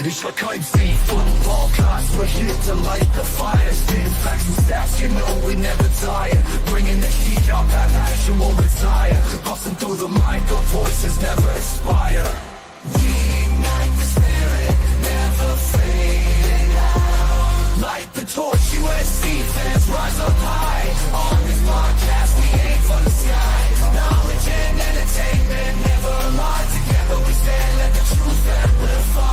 Ich war kein Thief, football guys, we're here to light the fire. Spin facts and stats, you know we never tire. Bringing the heat up, that action won't retire. Busting through the mind, the voices never expire. We ignite the spirit, never fading out. Light the torch, USC fans rise up high. On this podcast, we aim for the sky. Knowledge and entertainment never lie. Together we stand, let the truth amplify.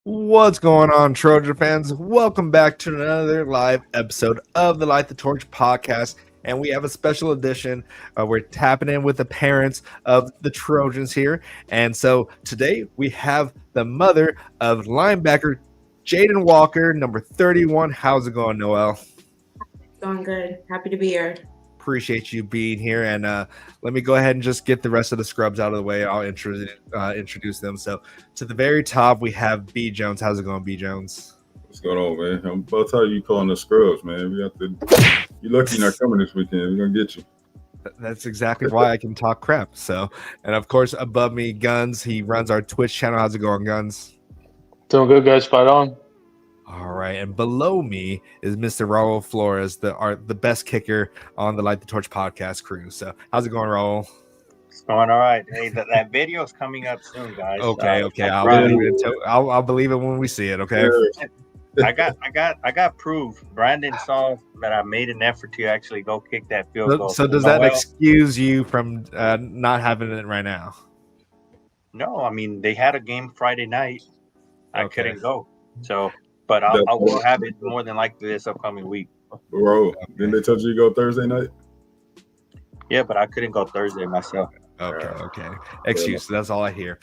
What's going on, Trojan fans? Welcome back to another live episode of the Light the Torch podcast. And we have a special edition. We're tapping in with the parents of the Trojans here. And so today we have the mother of linebacker Jadyn Walker, number 31. How's it going, Noelle? Going good. Happy to be here. Appreciate you being here. And let me go ahead and just get the rest of the scrubs out of the way. I'll introduce them. So to the very top, we have B. Jones. How's it going, B. Jones? What's going on, man? I'm about to tell you calling the scrubs, man. We have to. You're lucky you're not coming this weekend. We're gonna get you. That's exactly why I can talk crap. So, and of course, above me, Guns. He runs our Twitch channel. How's it going, Guns? Doing good, guys. Fight on. All right, and below me is Mr. Raul Flores, the best kicker on the Light the Torch podcast crew. So, how's it going, Raul? It's going all right. Hey, that video is coming up soon, guys. Okay. I'll believe it when we see it. Okay. I got proof. Brandon saw that I made an effort to actually go kick that field goal. So does that excuse you from not having it right now? No, I mean they had a game Friday night. I couldn't go. So, but I will have it more than likely this upcoming week. Bro, didn't they tell you to go Thursday night? Yeah, but I couldn't go Thursday myself. Okay. Excuse. That's all I hear.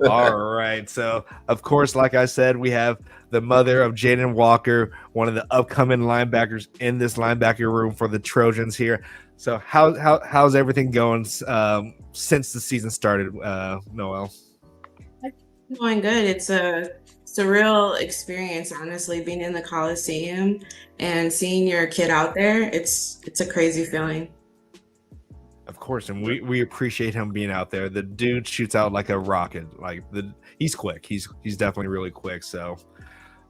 All right. So, of course, like I said, we have the mother of Jadyn Walker, one of the upcoming linebackers in this linebacker room for the Trojans here. So, how's everything going since the season started, Noelle? Going good. It's a real experience, honestly, being in the Coliseum and seeing your kid out there. It's a crazy feeling. Of course, and we appreciate him being out there. The dude shoots out like a rocket. He's quick. He's definitely really quick. So,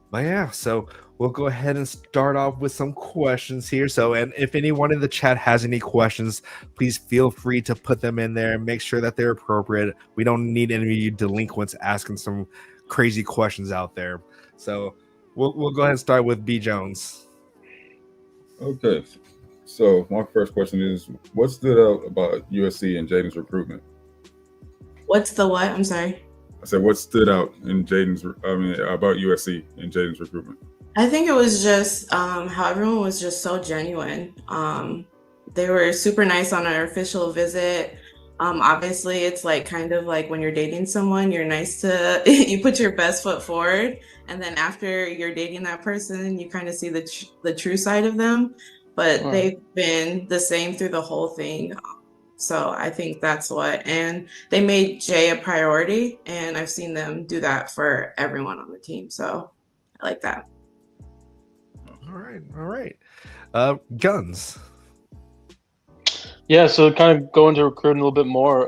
but yeah, so we'll go ahead and start off with some questions here. So, and if anyone in the chat has any questions, please feel free to put them in there and make sure that they're appropriate. We don't need any of you delinquents asking some crazy questions out there. So we'll go ahead and start with B. Jones. Okay. So my first question is, what stood out about USC and Jadyn's recruitment? What's the what? I'm sorry. I said, what stood out in about USC and Jadyn's recruitment? I think it was just how everyone was just so genuine. They were super nice on our official visit. Obviously, it's like kind of like when you're dating someone, you're nice to you put your best foot forward, and then after you're dating that person, you kind of see the true side of them. But they've been the same through the whole thing. So I think that's and they made Jay a priority, and I've seen them do that for everyone on the team. So I like that. All right. Guns. Yeah, so kind of go into recruiting a little bit more.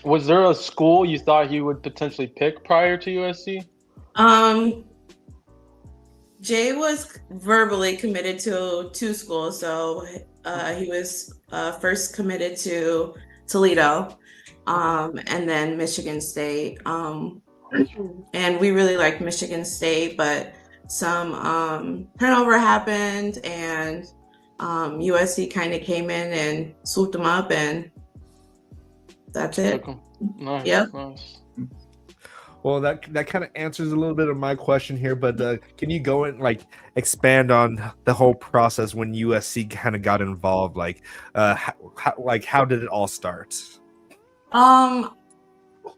Was there a school you thought he would potentially pick prior to USC? Jay was verbally committed to two schools. So he was first committed to Toledo and then Michigan State. And we really liked Michigan State, but some turnover happened and USC kind of came in and swooped them up, and that's it. Nice, yeah. Nice. Well, that kind of answers a little bit of my question here, but can you go and expand on the whole process when USC kind of got involved? How did it all start?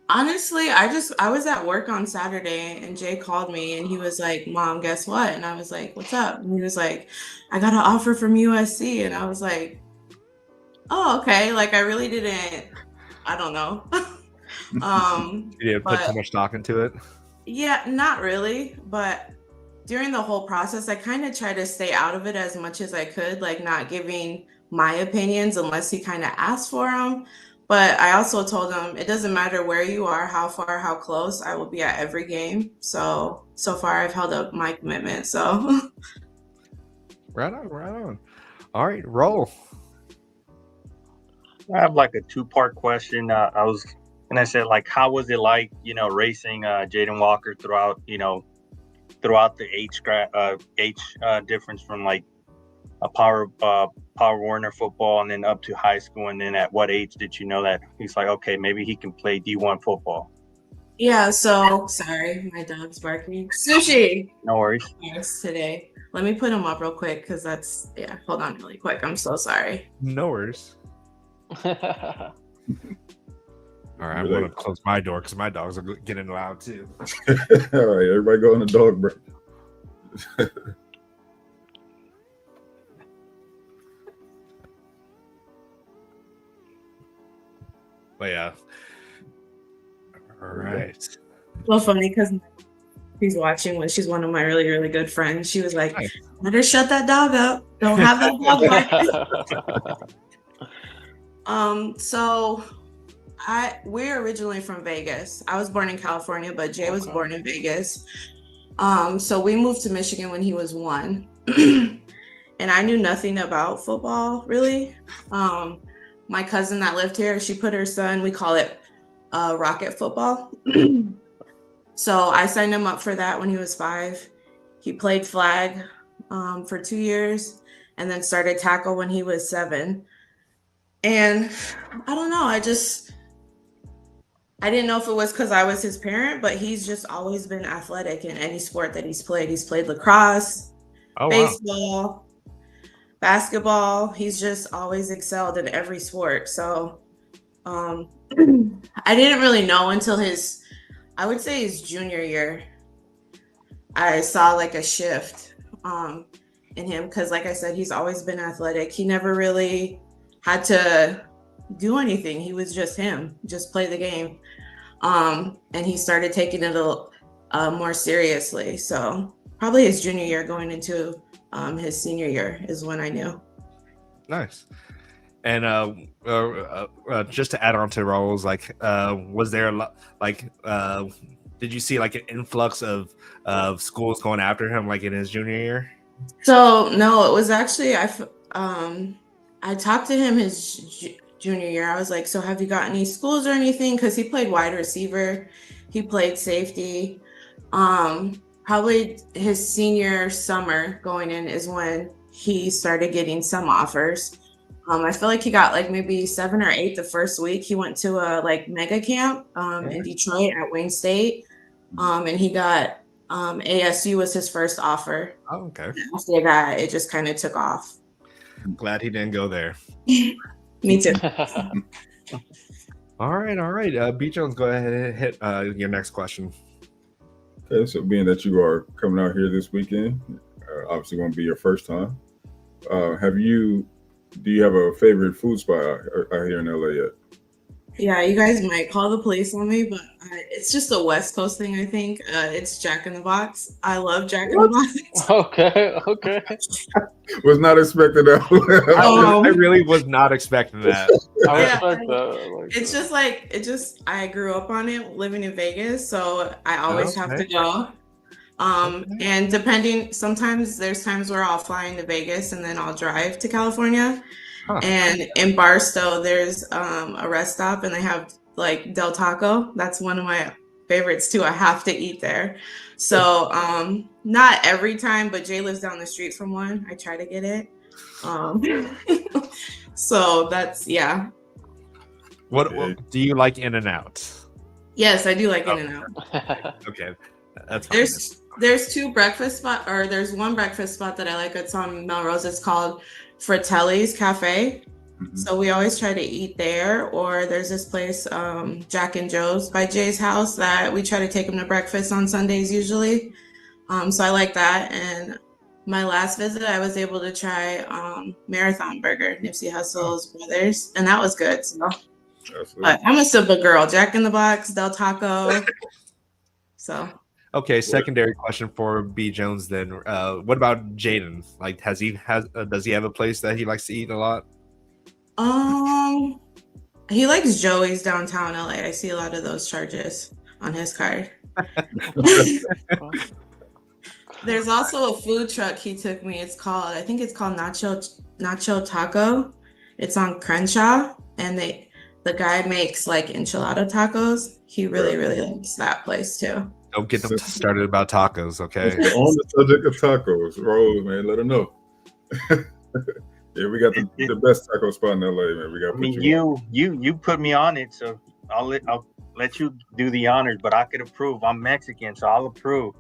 Honestly, I was at work on Saturday and Jay called me and he was like, "Mom, guess what?" And I was like, "What's up?" And he was like, "I got an offer from USC." And I was like, "Oh, okay." I really didn't, I don't know. You didn't put too much stock into it? Yeah, not really, but during the whole process, I kind of tried to stay out of it as much as I could, like not giving my opinions unless he kind of asked for them. But I also told him it doesn't matter where you are, how far, how close, I will be at every game. So far I've held up my commitment. So Right on, right on. All right, roll. I have like a two-part question. I was gonna say, like, how was it like, racing Jadyn Walker throughout the age difference from like a Power Warner football and then up to high school, and then at what age did you know that he's like, okay, maybe he can play D1 football? yeah, so sorry, my dog's barking. Sushi. No worries. Yes, today. Let me put him up real quick because hold on really quick. I'm so sorry. No worries. All right, I'm going to close my door because my dogs are getting loud too. All right, everybody go on a dog break. But yeah. All right. Well, funny because she's watching when she's one of my really, really good friends. She was like, Nice. better shut that dog up. Don't have that dog barking. So we're originally from Vegas. I was born in California, but Jay was born in Vegas. So we moved to Michigan when he was 1. And I knew nothing about football, really. My cousin that lived here, she put her son, we call it rocket football. So I signed him up for that when he was 5. He played flag for 2 years and then started tackle when he was 7. And I don't know, I didn't know if it was because I was his parent, but he's just always been athletic in any sport that he's played. He's played lacrosse, baseball, basketball. He's just always excelled in every sport. So I didn't really know until I would say his junior year, I saw like a shift in him because, like I said, he's always been athletic. He never really had to do anything. He was just him, just play the game. And he started taking it more seriously. So probably his junior year going into his senior year is when I knew. Nice. And just to add on to Raul's, like, was there a lot, like, did you see like an influx of schools going after him, like in his junior year? So no, it was actually I talked to him his junior year. I was like, so have you got any schools or anything? Because he played wide receiver, he played safety. Probably his senior summer going in is when he started getting some offers. I feel like he got like maybe 7 or 8 the first week. He went to a like mega camp in Detroit at Wayne State, and he got ASU was his first offer. Oh, okay. And after that, it just kind of took off. I'm glad he didn't go there. Me too. All right. B Jones, go ahead and hit your next question. Okay, so being that you are coming out here this weekend, obviously going to be your first time. Do you have a favorite food spot out here in LA yet? Yeah, you guys might call the police on me, but it's just a West Coast thing, I think. It's Jack in the Box. I love Jack in the Box. Okay. Was not expecting that. I really was not expecting that. I respect that. It's just I grew up on it living in Vegas, so I always have to go. And sometimes there's times where I'll fly into Vegas and then I'll drive to California. Huh. And in Barstow, there's a rest stop and they have like Del Taco. That's one of my favorites too. I have to eat there. So not every time, but Jay lives down the street from one. I try to get it. So that's, yeah. What do you like In-N-Out? Yes, I do like In-N-Out. Okay, that's fine. There's one breakfast spot that I like. It's on Melrose. It's called Fratelli's Cafe. Mm-hmm. So we always try to eat there. Or there's this place, Jack and Joe's by Jay's house, that we try to take him to breakfast on Sundays usually. So I like that. And my last visit, I was able to try Marathon Burger, Nipsey Hussle's brothers, and that was good. So, but I'm a simple girl. Jack in the Box, Del Taco. So Okay, secondary question for B Jones then. What about Jadyn? Like, does he have a place that he likes to eat a lot? He likes Joey's downtown LA. I see a lot of those charges on his card. There's also a food truck he took me. I think it's called Nacho Taco. It's on Crenshaw, and the guy makes like enchilada tacos. He really likes that place too. Don't get them started about tacos, okay? On the subject of tacos, Rose, man, let them know. Yeah, we got the best taco spot in LA, man. We got. I mean, you put me on it, so I'll let you do the honors. But I could approve. I'm Mexican, so I'll approve.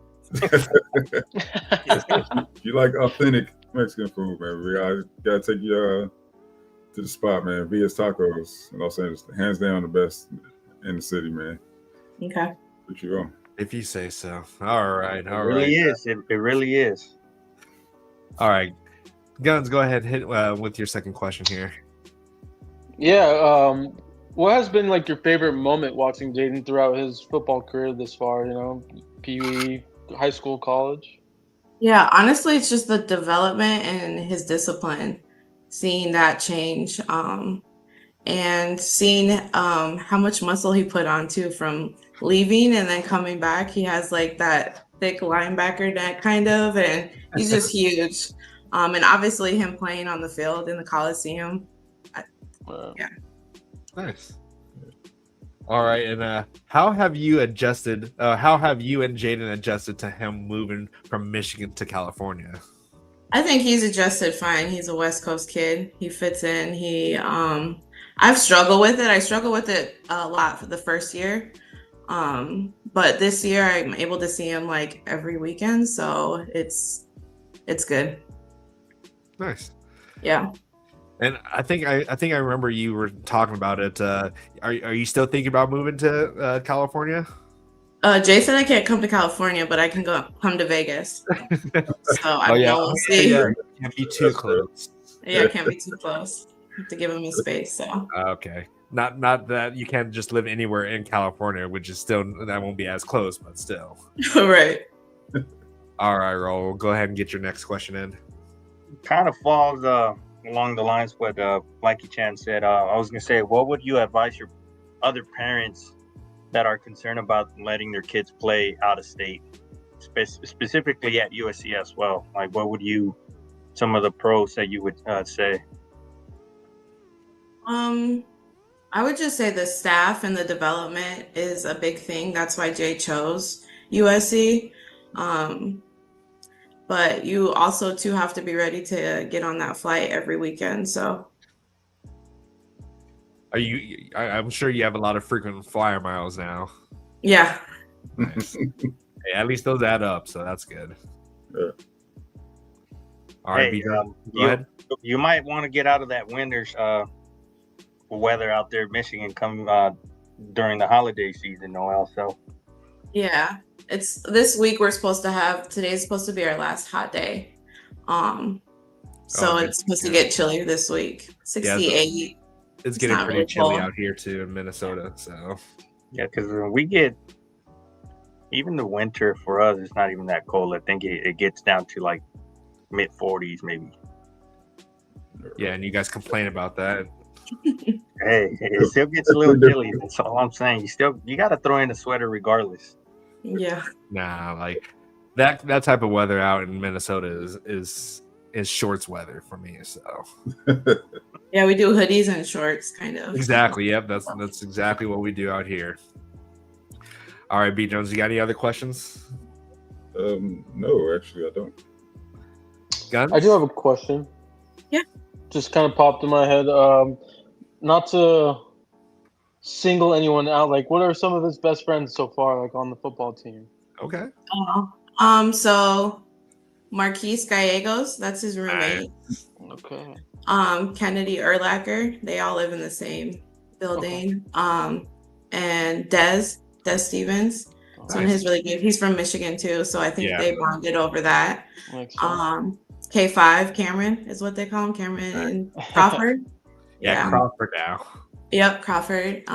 You like authentic Mexican food, man? We gotta take you to the spot, man. Via's Tacos in Los Angeles, hands down the best in the city, man. Okay. Put you on. If you say so. All right. It really is. It really is. All right. Guns, go ahead, hit with your second question here. Yeah. What has been like your favorite moment watching Jadyn throughout his football career this far? You know, Pee-wee, high school, college. Yeah, honestly, it's just the development and his discipline, seeing that change, and seeing how much muscle he put on too from leaving and then coming back. He has like that thick linebacker neck kind of, and he's just huge. And obviously him playing on the field in the Coliseum. Yeah. Nice. All right, and how have you adjusted? How have you and Jadyn adjusted to him moving from Michigan to California? I think he's adjusted fine. He's a West Coast kid. He fits in. I've struggled with it. I struggled with it a lot for the first year. But this year I'm able to see him like every weekend, so it's good. Nice. Yeah. And I think I remember you were talking about it. Are you still thinking about moving to California? Jay said I can't come to California, but I can come to Vegas. So I don't know. We'll see. Yeah. Can't be too close. Yeah, I can't be too close. I have to give him his space. So okay. Not that you can't just live anywhere in California, which is still that won't be as close, but still. Right. All right, Raul. Go ahead and get your next question in. Kind of falls along the lines what Blanky Chan said. I was gonna say, what would you advise your other parents that are concerned about letting their kids play out of state, specifically at USC as well? Like, what would some of the pros that you would say? I would just say the staff and the development is a big thing. That's why Jay chose USC. But you also too have to be ready to get on that flight every weekend. So I'm sure you have a lot of frequent flyer miles now. Yeah. Nice. Hey, at least those add up, so that's good. Yeah. All right, Hey, go ahead. You might want to get out of that winter's weather out there in Michigan come during the holiday season, Noelle. So Yeah. It's this week today's supposed to be our last hot day. So it's supposed to get chillier this week. 68. It's getting not pretty really chilly cold. out here too in Minnesota. So yeah, because we get even the winter for us, it's not even that cold. I think it gets down to like mid 40s maybe. yeah, and you guys complain about that. Hey, it still gets a little chilly. That's all I'm saying. You got to throw in a sweater regardless. Yeah. Nah, like that type of weather out in Minnesota is shorts weather for me. So Yeah, we do hoodies and shorts kind of. exactly, yep, that's exactly what we do out here. All right, B Jones, you got any other questions? No, actually, I don't. Guns? I do have a question. Yeah. Just kind of popped in my head. Not to single anyone out, like what are some of his best friends so far, like on the football team? Okay. So Marquise Gallegos, that's his roommate. Okay. Kennedy Urlacher, they all live in the same building. And Des Stevens. So Nice. he's really good. He's from Michigan too, so I think Yeah. they bonded over that. Makes sense. K5 Cameron is what they call him, Cameron and Crawford. Yeah, Crawford now. Yep, Crawford.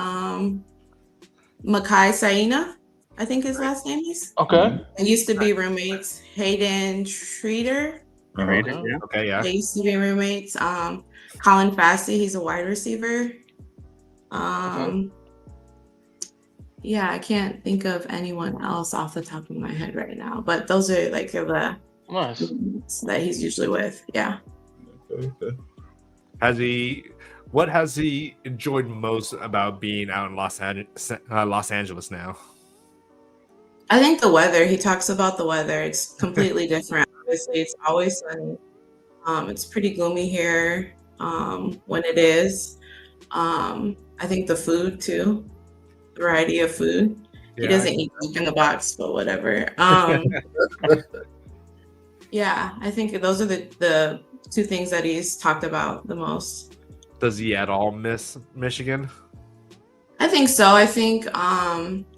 Makai Saina. I think his last name is. Okay. They used to be roommates. Hayden Schrader. Traded, Uh-huh. yeah. Okay, yeah. They used to be roommates. Colin Fassey, he's a wide receiver. Yeah, I can't think of anyone else off the top of my head right now, but those are like the Nice. that he's usually with. Yeah. Okay. What has he enjoyed most about being out in Los Angeles now? I think the weather. He talks about the weather. It's completely different. Obviously, it's always sunny. It's pretty gloomy here when it is. I think the food too, variety of food. He doesn't eat Jack in the Box, but whatever. Yeah, I think those are the two things that he's talked about the most. Does he at all miss Michigan? I think so. I think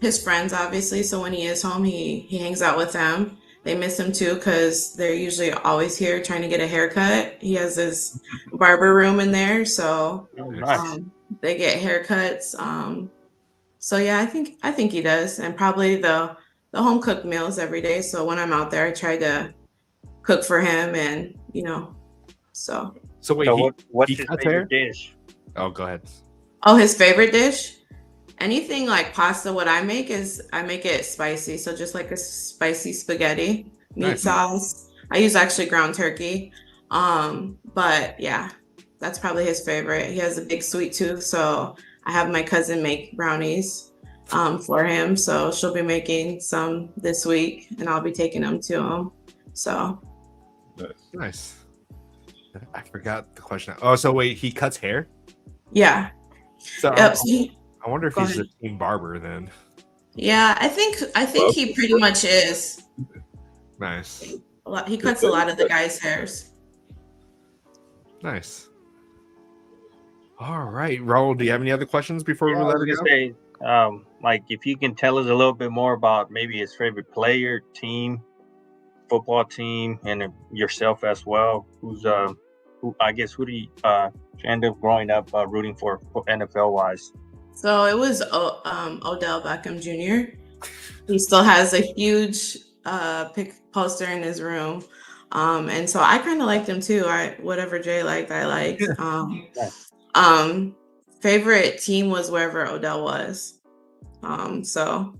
his friends, obviously. So when he is home, he hangs out with them. They miss him too because they're usually always here trying to get a haircut. He has his barber room in there, so Oh, nice. they get haircuts. So yeah, I think he does, and probably the home cooked meals every day. So when I'm out there, I try to cook for him, and so. So wait, So what's he his cuts favorite hair? dish? Oh, go ahead. Oh, his favorite dish? Anything like pasta, what I make it spicy. So just like a spicy spaghetti, meat Nice. sauce. I use actually ground turkey. But yeah, that's probably his favorite. He has a big sweet tooth, so I have my cousin make brownies for him. So she'll be making some this week and I'll be taking them to him. So Nice. I forgot the question. Oh, so wait, he cuts hair? yeah. So Yep. I wonder if Go he's ahead. a team barber then. Yeah, I think he pretty much is. Nice. He cuts a lot of the guys' hairs. Nice. All right, Raul, do you have any other questions before Yeah, we I let was her gonna go? say, like if you can tell us a little bit more about maybe his favorite player, team, football team, and yourself as well. Who do you end up growing up rooting for NFL wise? So it was Odell Beckham Jr. He still has a huge poster in his room. And so I kind of liked him too. Whatever Jay liked, I liked. Favorite team was wherever Odell was. So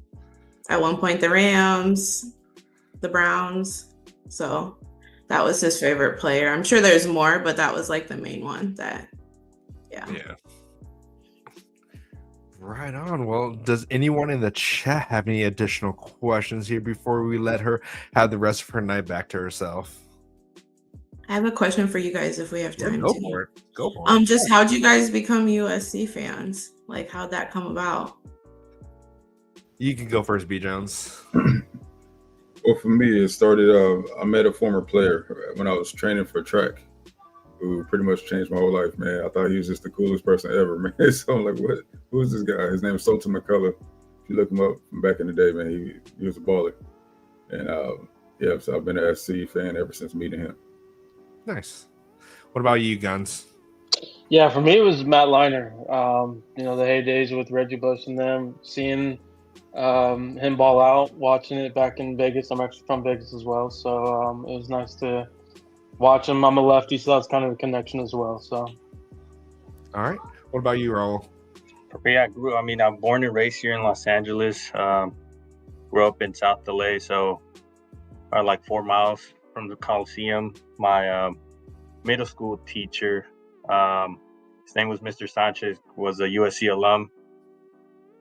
at one point the Rams, the Browns. So that was his favorite player. I'm sure there's more, but that was like the main one that, yeah. Right on. Well, does anyone in the chat have any additional questions here before we let her have the rest of her night back to herself? I have a question for you guys if we have time Go to. for it. Go for it. Just how'd you guys become USC fans? Like how'd that come about? You can go first, B. Jones. Well, for me, it started. I met a former player when I was training for track, who pretty much changed my whole life, man. I thought he was just the coolest person ever, man. So I'm like, what? Who is this guy? His name is Sultan McCullough. If you look him up from back in the day, man, he was a baller. And yeah, so I've been an SC fan ever since meeting him. Nice. What about you, Guns? Yeah, for me it was Matt Liner. The heydays with Reggie Bush and them, seeing him ball out, watching it back in Vegas. I'm actually from Vegas as well, so it was nice to watch him. I'm a lefty, so that's kind of a connection as well. So, all right. What about you, Raul? For me, I'm born and raised here in Los Angeles. Grew up in South LA, so like 4 miles from the Coliseum. My middle school teacher, his name was Mr. Sanchez, was a USC alum.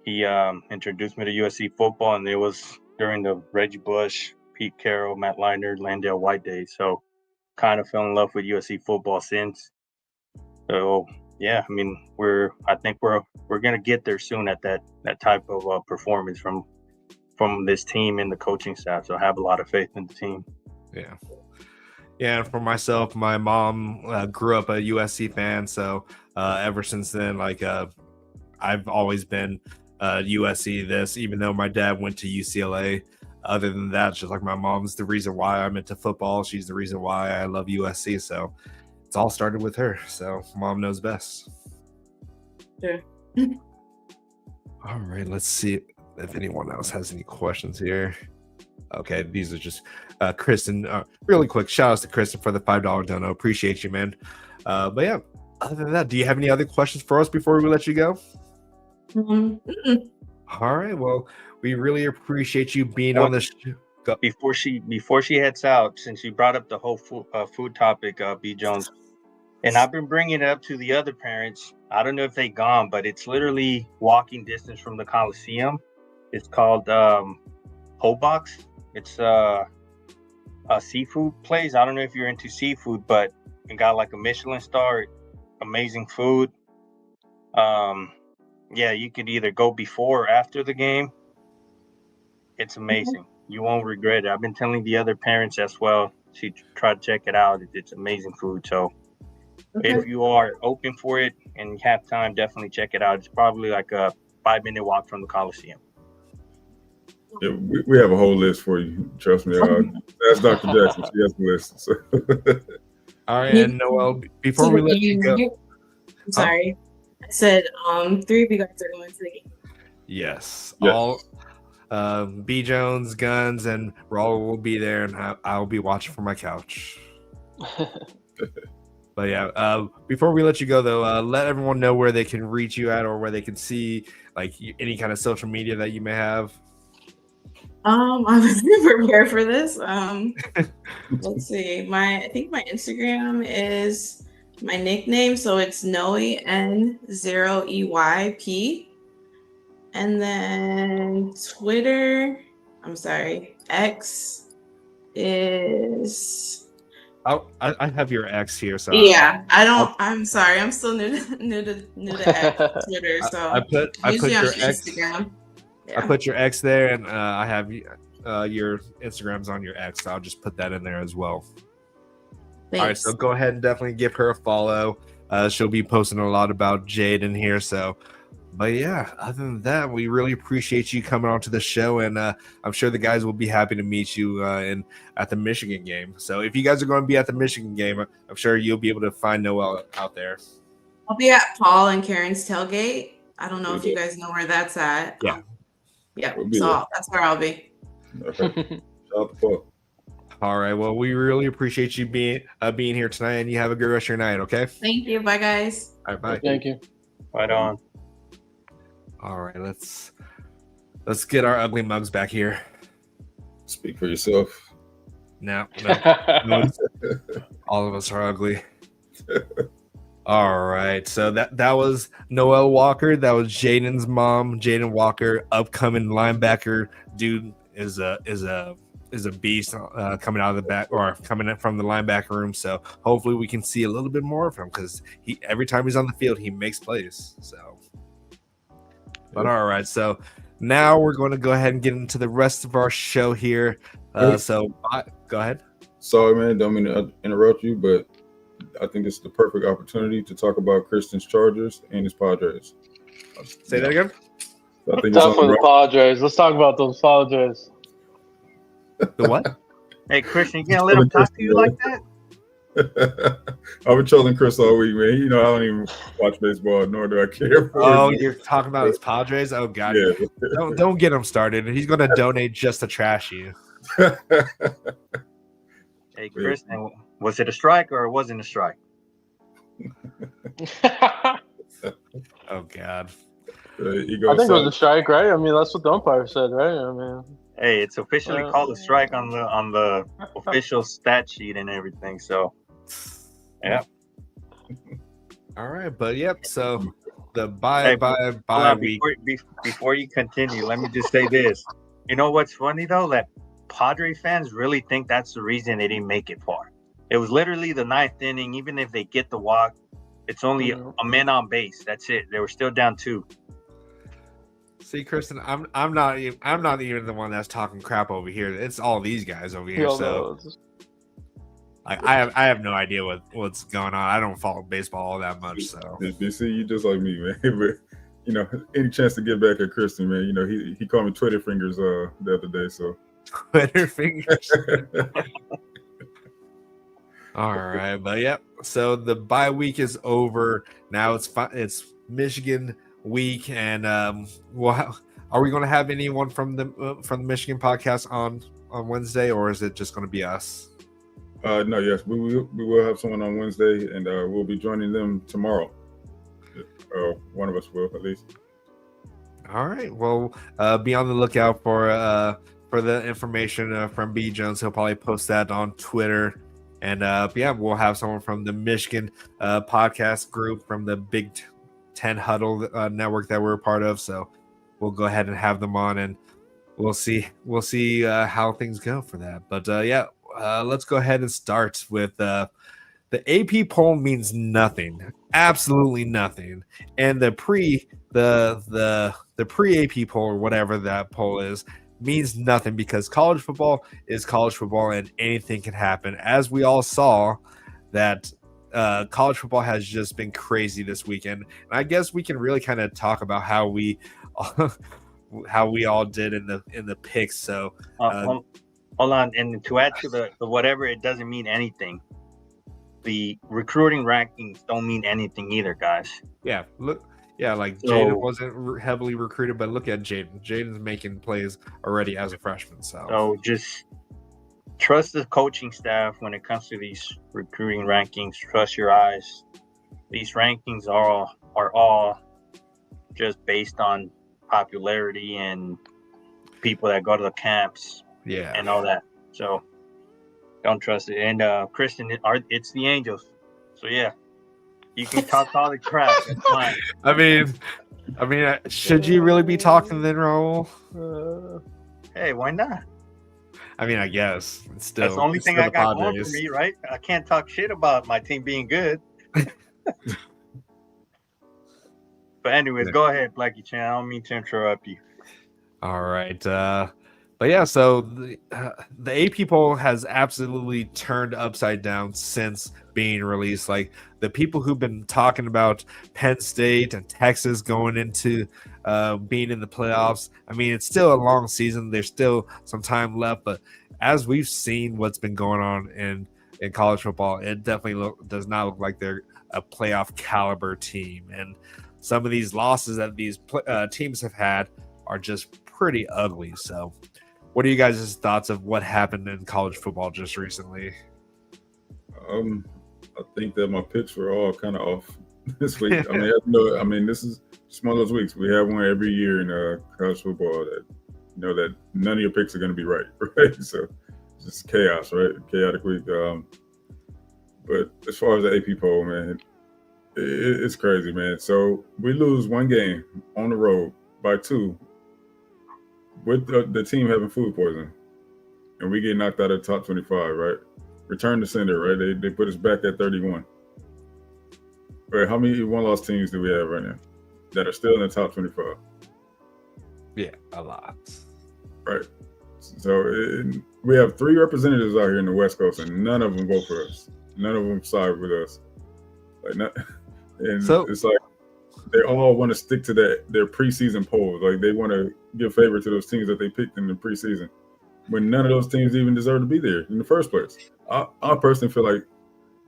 He introduced me to USC football, and it was during the Reggie Bush, Pete Carroll, Matt Liner, Landale White days. So kind of fell in love with USC football since. So yeah, I mean, I think we're gonna get there soon at that type of performance from this team and the coaching staff. So I have a lot of faith in the team. Yeah. Yeah, and for myself, my mom grew up a USC fan, so ever since then, like I've always been USC this, even though my dad went to UCLA. Other than that, it's just like my mom's the reason why I'm into football. She's the reason why I love USC. So it's all started with her. So mom knows best. Yeah. All right, let's see. if anyone else has any questions here. Okay, these are just Kristen. Really quick, shout outs to Kristen for the $5 dono. Appreciate you, man. But yeah, other than that, do you have any other questions for us before we let you go? Mm-mm. All right. Well, we really appreciate you being What- on the show. Before she heads out, since you brought up the whole food topic, B Jones, and I've been bringing it up to the other parents. I don't know if they gone, but it's literally walking distance from the Coliseum. It's called Hobox. It's a seafood place. I don't know if you're into seafood, but it got like a Michelin star, amazing food. Yeah, you could either go before or after the game. It's amazing. You won't regret it. I've been telling the other parents as well to try to check it out. It's amazing food. So Okay. if you are open for it and you have time, definitely check it out. It's probably like a 5-minute walk from the Coliseum. Yeah, we have a whole list for you. Trust me. Ask Dr. Jackson. She has the list. So. All right, and Noelle, before we let you go, I'm sorry. I said 3 of you guys are going to the game. yes, Yes. all B Jones, Guns, and Raul will be there, and I'll be watching from my couch. But yeah, before we let you go though, let everyone know where they can reach you at, or where they can see like any kind of social media that you may have. I wasn't prepared for this. Let's see. I think my Instagram is my nickname, so it's Noen0EYP. And then Twitter, X is I have your X here, so yeah. I'm sorry. I'm still new to X, Twitter. So I put usually your on X. Instagram. I Yeah. put your X there, and I have your Instagrams on your X. So I'll just put that in there as well. Thanks. All right, so go ahead and definitely give her a follow. She'll be posting a lot about Jadyn here. So, but yeah, other than that, we really appreciate you coming on to the show, and I'm sure the guys will be happy to meet you at the Michigan game. So if you guys are going to be at the Michigan game, I'm sure you'll be able to find Noelle out there. I'll be at Paul and Karen's tailgate. I don't know if you Okay. guys know where that's at. Yeah. Yeah. We'll be So there. that's where I'll be. Okay. Shout out to Paul. All right. Well, we really appreciate you being here tonight, and you have a good rest of your night. Okay. Thank you. Bye, guys. All right. Bye. Thank you. Right on. All right. Let's get our ugly mugs back here. Speak for yourself. No, all of us are ugly. All right. So that was Noelle Walker. That was Jadyn's mom, Jadyn Walker, upcoming linebacker. Dude is a beast coming out of the back, or coming in from the linebacker room. So hopefully we can see a little bit more of him, because every time he's on the field, he makes plays. So, but all right. So now we're going to go ahead and get into the rest of our show here. Go ahead. Sorry, man. Don't mean to interrupt you, but I think it's the perfect opportunity to talk about Kristen's Chargers and his Padres. Say that again. I think it's Tough for only the Padres. Let's talk about those Padres. The what? Hey, Christian, you can't let him talk to you like that? I've been trolling Chris all week, man. You know, I don't even watch baseball, nor do I care for Oh, it. you're talking about his Padres? Oh God, Yeah. don't get him started. He's going to donate just to trash you. Hey, Christian, was it a strike or it wasn't a strike? Oh God. He I goes, think it was a strike, right? I mean, that's what the umpire said, right? I mean, Hey, it's officially called a strike on the official stat sheet and everything. So, yeah. All right, but yep. So the Hey, bye hold on, week. before you continue, let me just say this. You know what's funny though? That Padre fans really think that's the reason they didn't make it far. It was literally the 9th inning. Even if they get the walk, it's only a man on base. That's it. They were still down 2. See, Kristen, I'm not even the one that's talking crap over here. It's all these guys over here. So like, I have no idea what's going on. I don't follow baseball all that much. So You see, you just like me, man. But you know, any chance to get back at Kristen, man. You know, he called me Twitter fingers the other day. So Twitter fingers. All right, but yep. So the bye week is over. Now it's Michigan week, and Are we going to have anyone from the Michigan podcast on Wednesday, or is it just going to be us? No, yes, we will have someone on Wednesday, and we'll be joining them tomorrow. One of us will, at least. All right. Well, be on the lookout for the information from B Jones. He'll probably post that on Twitter. And yeah, we'll have someone from the Michigan podcast group from the Big Ten Huddle network that we're a part of. So we'll go ahead and have them on, and we'll see how things go for that. But yeah, let's go ahead and start with the AP poll means nothing, absolutely nothing, and the pre AP poll, or whatever that poll is, means nothing, because college football is college football and anything can happen. As we all saw, that college football has just been crazy this weekend, and I guess we can really kind of talk about how we all did in the picks. So hold on, and to add to the whatever, it doesn't mean anything. The recruiting rankings don't mean anything either, guys. Yeah, look. Yeah, like So- Jadyn wasn't heavily recruited, but look at Jadyn. Jadyn's making plays already as a freshman. So just trust the coaching staff when it comes to these recruiting rankings. Trust your eyes. These rankings are all just based on popularity and people that go to the camps yeah, and all that. So don't trust it. And Kristen, it's the Angels. So yeah, you can talk all the crap. It's fine. I mean, should you really be talking then, Raul? Hey, why not? I mean, I guess it's still That's the only it's thing still I the got going for Padres. me, right? I can't talk shit about my team being good. But anyways, Yeah. go ahead, Blackie Chan. I don't mean to interrupt you. All right, but yeah, so the AP poll has absolutely turned upside down since being released. Like, the people who've been talking about Penn State and Texas going into being in the playoffs. I mean, it's still a long season. There's still some time left, but as we've seen what's been going on in college football, it definitely does not look like they're a playoff caliber team. And some of these losses that these teams have had are just pretty ugly. So what are you guys' thoughts of what happened in college football just recently? I think that my picks were all kind of off this week. I mean, this is just one of those weeks. We have one every year in college football that that none of your picks are going to be right, right? So it's just chaos, right? Chaotic week. But as far as the AP poll, man, it's crazy, man. So we lose one game on the road by 2 with the team having food poisoning, and we get knocked out of the top 25, right? Return to sender, right? They put us back at 31. Right, how many one-loss teams do we have right now that are still in the top 25? Yeah, a lot. Right. So we have 3 representatives out here in the West Coast, and none of them vote for us. None of them side with us. So- it's like they all want to stick to their preseason polls. Like, they want to give favor to those teams that they picked in the preseason, when none of those teams even deserve to be there in the first place. I personally feel like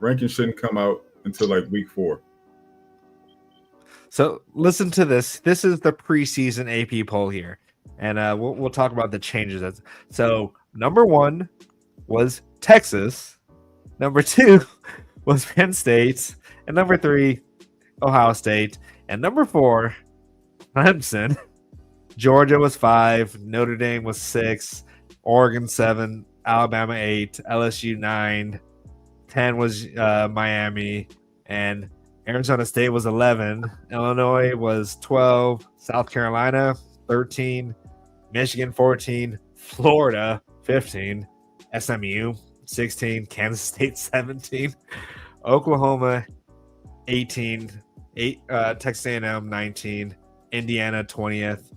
rankings shouldn't come out until like week 4. So listen to this. This is the preseason AP poll here, and we'll talk about the changes. So number 1 was Texas, number 2 was Penn State, and number 3 Ohio State, and number 4 Clemson. Georgia was 5, Notre Dame was 6, Oregon 7, Alabama 8, LSU 9, 10 was Miami, and Arizona State was 11, Illinois was 12, South Carolina 13, Michigan 14, Florida 15, SMU 16, Kansas State 17, Oklahoma 18, Texas A&M 19, Indiana 20th,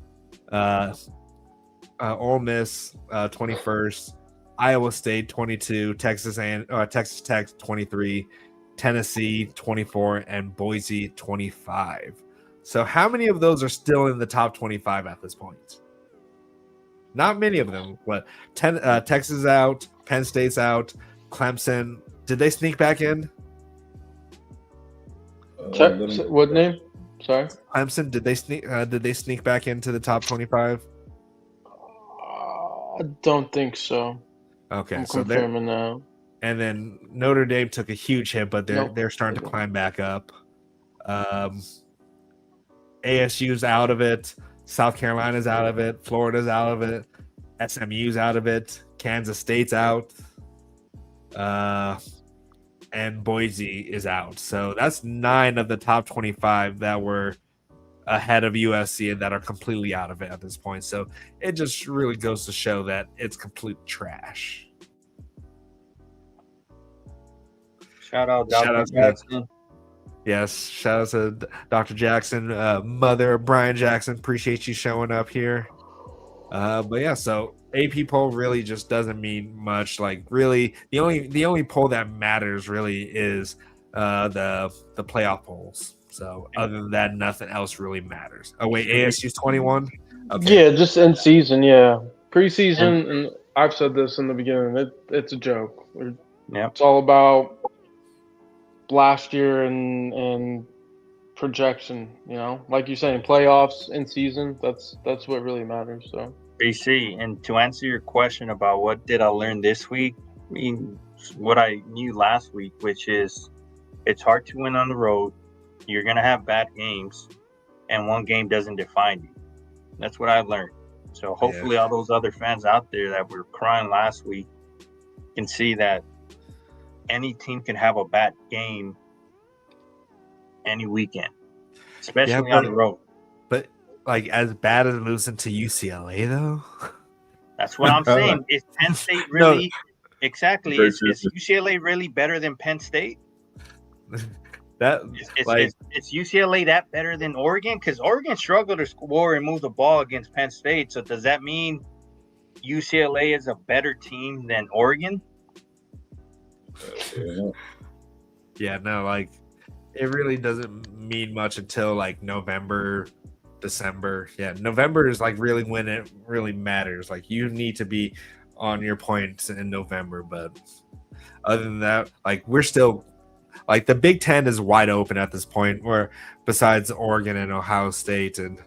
Ole Miss 21st, Iowa State 22, Texas Tech 23, Tennessee 24, and Boise 25. So how many of those are still in the top 25 at this point? Not many of them. What? Texas out, Penn State's out, Clemson. Did they sneak back in? What name? Sorry. Clemson, did they sneak? Did they sneak back into the top 25? I don't think so. Okay, I'm so they're confirming now. and then Notre Dame took a huge hit, but they're Nope. starting to climb back up. ASU's out of it. South Carolina's out of it. Florida's out of it. SMU's out of it. Kansas State's out. And Boise is out. So that's 9 of the top 25 that were ahead of USC and that are completely out of it at this point. So it just really goes to show that it's complete trash. Shout out Shout Dr. out to- Jackson. Yes, shout out to Dr. Jackson, mother of Brian Jackson. Appreciate you showing up here. But yeah, so AP poll really just doesn't mean much. Like really, the only poll that matters really is the playoff polls. So other than that, nothing else really matters. Oh wait, ASU's 21. Okay. Yeah, just in season. Yeah, preseason, and I've said this in the beginning. It's a joke. Yeah. It's all about last year and projection. You know, like you're saying, playoffs in season. That's what really matters. So. BC, and to answer your question about what did I learn this week, I mean, what I knew last week, which is it's hard to win on the road. You're going to have bad games, and one game doesn't define you. That's what I learned. So hopefully all those other fans out there that were crying last week can see that any team can have a bad game any weekend, especially on the road. But like as bad as losing to UCLA though. That's what I'm saying. Is Penn State really exactly? Is UCLA really better than Penn State? Is UCLA that better than Oregon? Because Oregon struggled to score and move the ball against Penn State. So does that mean UCLA is a better team than Oregon? Yeah, no, like it really doesn't mean much until like November, December. Yeah, November is like really when it really matters. Like you need to be on your points in November, but other than that, like we're still like the Big Ten is wide open at this point. Where besides Oregon and Ohio State, and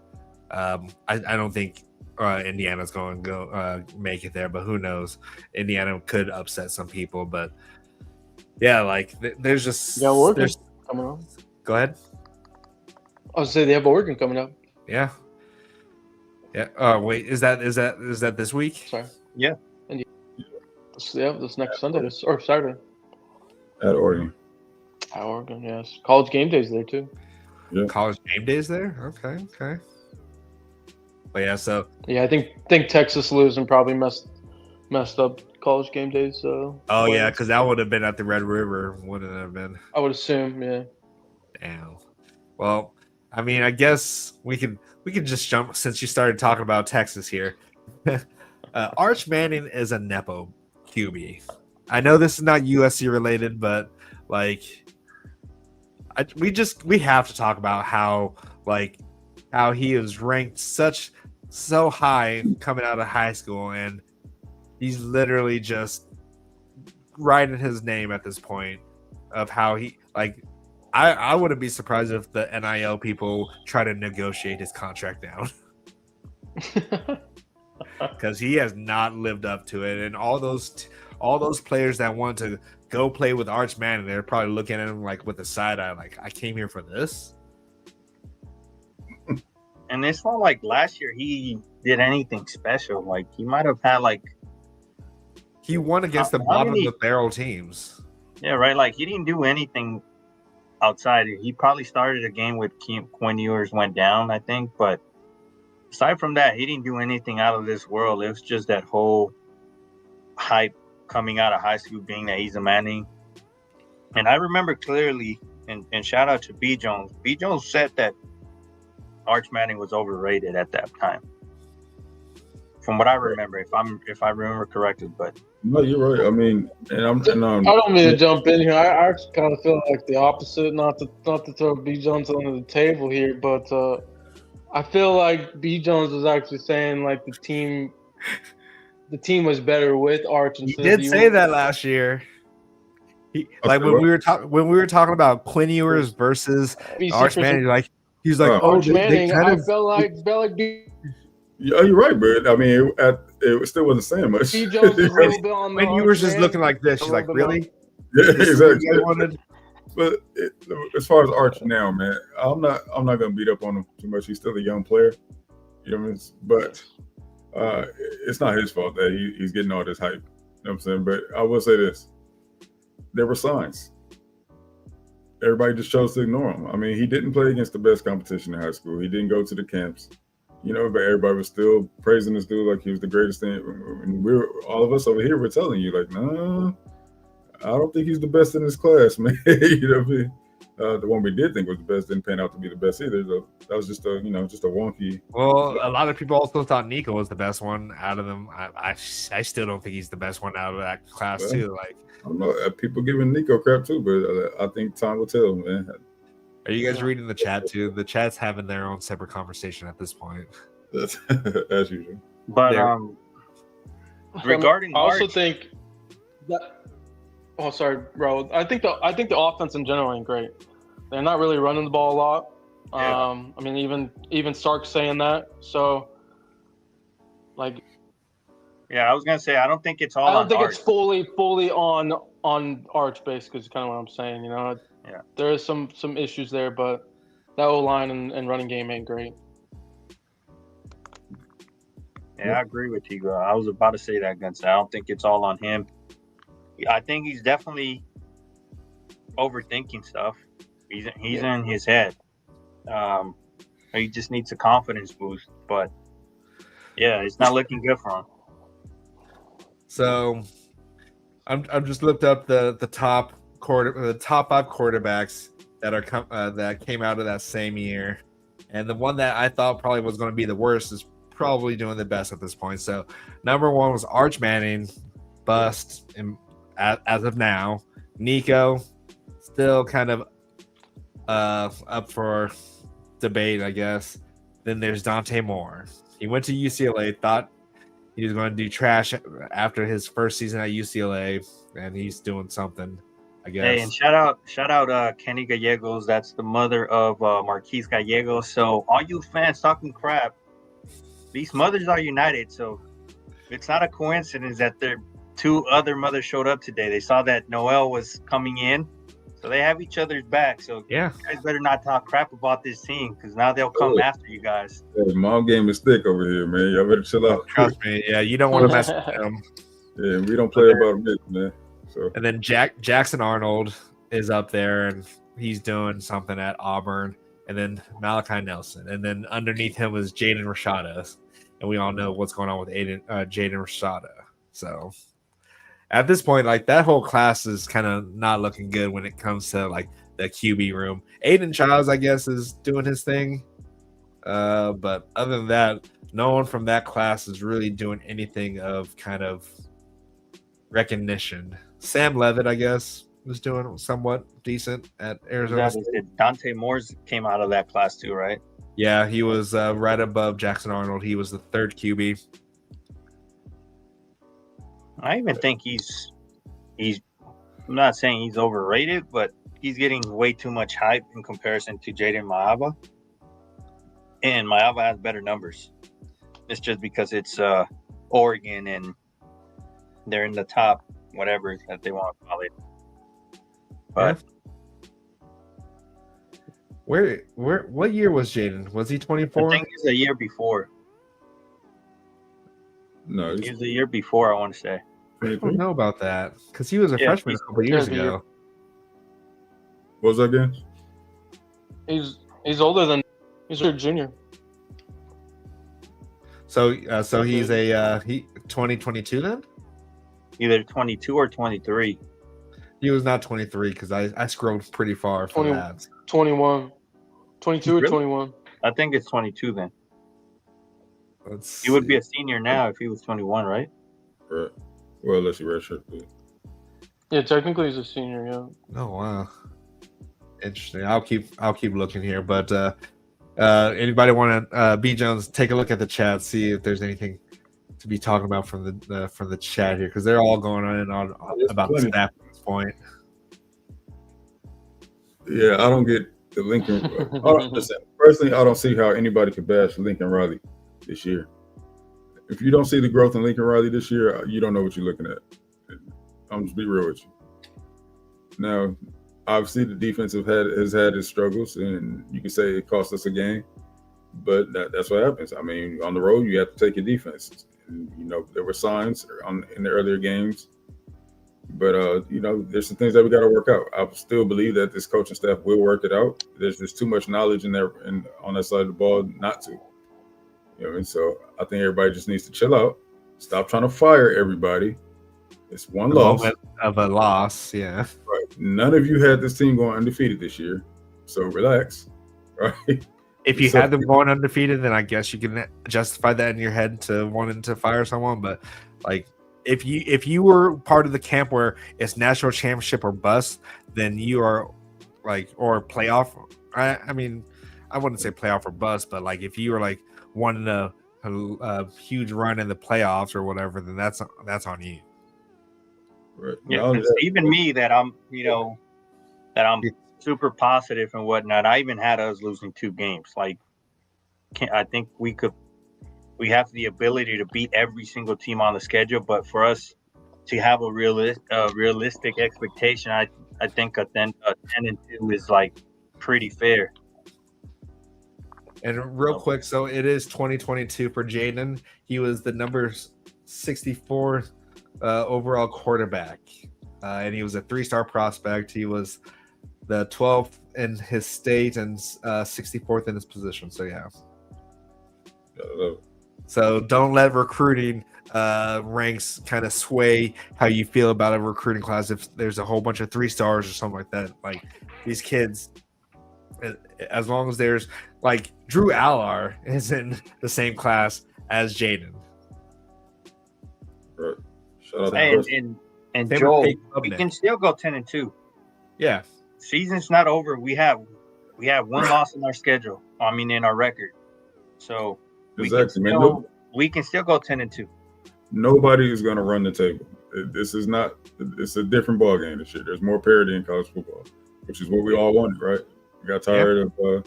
I don't think Indiana's going to go make it there, but who knows? Indiana could upset some people, but yeah, like there's just Oregon coming up. Go ahead. I was say they have Oregon coming up. Yeah. Oh wait, is that this week? Sorry. Yeah. And this next Sunday or Saturday. At Oregon. At Oregon, yes. College game days there too. Yeah. College game days there. Okay. But yeah, so yeah, I think Texas losing probably messed up college game days. Oh yeah, because that would have been at the Red River, wouldn't it have been? I would assume, yeah. Damn. Well, I mean, I guess we could just jump since you started talking about Texas here. Arch Manning is a nepo QB. I know this is not USC related, but like, we have to talk about how he is ranked so high coming out of high school, and he's literally just writing his name at this point of how he like. I wouldn't be surprised if the NIL people try to negotiate his contract down because he has not lived up to it, and all those players that want to go play with Arch Manning, they're probably looking at him like with a side eye, like I came here for this. And it's not like last year he did anything special. Like he might have had like he won against the bottom of the barrel teams. Yeah, right. Like he didn't do anything outside. He probably started a game with Quinn Ewers went down, I think. But aside from that, he didn't do anything out of this world. It was just that whole hype coming out of high school being that he's a Manning. And I remember clearly, and shout out to B. Jones. B. Jones said that Arch Manning was overrated at that time. From what I remember, if I remember correctly, but no, you're right. I mean, I don't mean to jump in here. I actually kind of feel like the opposite. Not to throw B Jones under the table here, but I feel like B Jones was actually saying like the team was better with Arch. He did say that last year. When we were talking about Quinn Ewers versus Arch Manning, like He's like, Oh. oh, Arch they Manning, kind I of. felt like Yeah, you're right, but I mean, it still wasn't saying much. B. Jones was a little bit on the When you Arch were just man, looking like this, a she's little like, bit really? Yeah, This is what exactly. you guys wanted? But as far as Arch now, man, I'm not gonna beat up on him too much. He's still a young player, you know what I mean? But it's not his fault that he's getting all this hype. You know what I'm saying? But I will say this: there were signs. Everybody just chose to ignore him. I mean, he didn't play against the best competition in high school. He didn't go to the camps, you know. But everybody was still praising this dude like he was the greatest thing. And all of us over here, we're telling you like, nah, I don't think he's the best in his class, man. You know what I mean? The one we did think was the best didn't pan out to be the best either. So that was just a wonky. Well, a lot of people also thought Nico was the best one out of them. I still don't think he's the best one out of that class Well, too. Like, I don't know. People giving Nico crap too, but I think time will tell, man. are you guys reading the chat too? The chat's having their own separate conversation at this point. That's as usual. But There. regarding I also Arch, think that. Oh, sorry, bro. I think the offense in general ain't great. They're not really running the ball a lot. Yeah. I mean, even Sark's saying that. So, like, yeah, I was gonna say I don't think it's all. I don't on think Arch. it's fully on Arch basically is kind of what I'm saying. You know, Yeah. there is some issues there, but that O line and running game ain't great. Yeah, I agree with you. I was about to say that, Guns. I don't think it's all on him. I think he's definitely overthinking stuff. He's in his head. He just needs a confidence boost. But yeah, it's not looking good for him. So, I'm just looked up the top 5 quarterbacks that are that came out of that same year, and the one that I thought probably was going to be the worst is probably doing the best at this point. So, number 1 was Arch Manning, bust, and as of now, Nico, still kind of up for debate, I guess. Then there's Dante Moore. He went to UCLA, thought he was going to do trash after his first season at UCLA, and he's doing something, I guess. Hey, and shout out Kenny Gallegos. That's the mother of Marquise Gallegos. So all you fans talking crap, these mothers are united. So it's not a coincidence that their 2 other mothers showed up today. They saw that Noelle was coming in, so they have each other's back. So Yeah, you guys better not talk crap about this team because now they'll come after you guys. Hey, mom game is thick over here, man. Y'all better chill out. trust me. Yeah, you don't want to mess with him. Yeah, we don't play about a minute, man. So And then Jackson Arnold is up there, and he's doing something at Auburn. And then Malachi Nelson, and then underneath him was Jadyn Rashada, and we all know what's going on with Jadyn Rashada. So at this point, like, that whole class is kind of not looking good when it comes to like the QB room. Aiden Childs, I guess, is doing his thing, but other than that, no one from that class is really doing anything of kind of recognition. Sam Levitt, I guess, was doing somewhat decent at Arizona State. Dante Moore's came out of that class too, right? Yeah, he was right above Jackson Arnold. He was the 3rd QB. I even think he's I'm not saying he's overrated, but he's getting way too much hype in comparison to Jadyn Maava. And Maava has better numbers. It's just because it's Oregon and they're in the top whatever that they want to call it. But what year was Jadyn? Was he I 24? think he's a year before. no, He was a year before, I want to say. I don't know about that because he was a freshman a couple years ago. What was that again? He's older than he's a junior. So he's a 2022 then? Either 22 or 23. He was not 23 because I scrolled pretty far for 20. that. 21, 22 or Really? 21. I think it's 22 then. Let's He would be see. a senior now if he was 21, right? Right. Well, unless he redshirted. Yeah, technically he's a senior. Yeah. Oh wow, interesting. I'll keep looking here, but anybody want to B Jones take a look at the chat, see if there's anything to be talking about from the chat here because they're all going on and on about the staff at this point. Yeah, I don't get the Lincoln. I don't understand. Personally, I don't see how anybody could bash Lincoln Riley this year. If you don't see the growth in Lincoln Riley this year, you don't know what you're looking at. I'm just be real with you. Now, obviously, the defense has had its struggles, and you can say it cost us a game, but that's what happens. I mean, on the road, you have to take your defense. And, there were signs in the earlier games, but there's some things that we got to work out. I still believe that this coaching staff will work it out. There's just too much knowledge in there and on that side of the ball not to. And so I think everybody just needs to chill out, stop trying to fire everybody. It's one loss of a loss, yeah. Right. None of you had this team going undefeated this year, so relax. Right. If you had them going undefeated, then I guess you can justify that in your head to wanting to fire someone. But like, if you were part of the camp where it's national championship or bust, then you are like, or playoff. I mean, I wouldn't say playoff or bust, but like if you were like wanting a huge run in the playoffs or whatever, then that's on you. Right. Yeah, even me that I'm super positive and whatnot. I even had us losing 2 games. Like, I think we have the ability to beat every single team on the schedule, but for us to have a realistic expectation, I think a 10-2 is like pretty fair. And real quick, so it is 2022 for Jadyn. He was the number 64 overall quarterback, and he was a 3-star prospect. He was the 12th in his state and 64th in his position. So yeah. So don't let recruiting ranks kind of sway how you feel about a recruiting class. If there's a whole bunch of 3-stars or something like that, like these kids, as long as there's like Drew Allar is in the same class as Jadyn. Right. And Joel, we can still go 10-2. Yeah. Season's not over. We have 1 loss in our schedule. I mean, in our record. So we can still go 10-2. Nobody is going to run the table. It's a different ball game this year. There's more parity in college football, which is what we all wanted, right? We got tired of,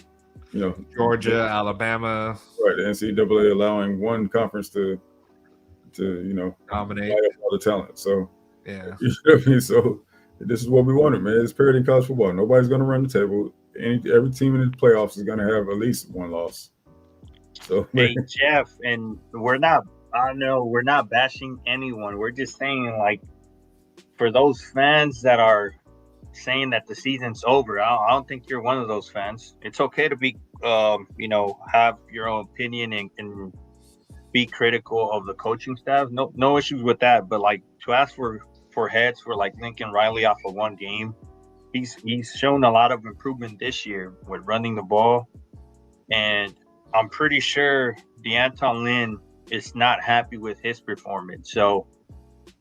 Georgia, Alabama. Right. The NCAA allowing one conference to dominate all the talent. So, yeah. You know what I mean? So, this is what we wanted, man. It's parity in college football. Nobody's going to run the table. Every team in the playoffs is going to have at least 1 loss. So, hey, Jeff, and we're not bashing anyone. We're just saying, like, for those fans that are saying that the season's over, I don't think you're one of those fans. It's okay to be, have your own opinion and be critical of the coaching staff. No issues with that. But like to ask for heads for like Lincoln Riley off of 1 game, he's shown a lot of improvement this year with running the ball, and I'm pretty sure DeAnton Lynn is not happy with his performance. So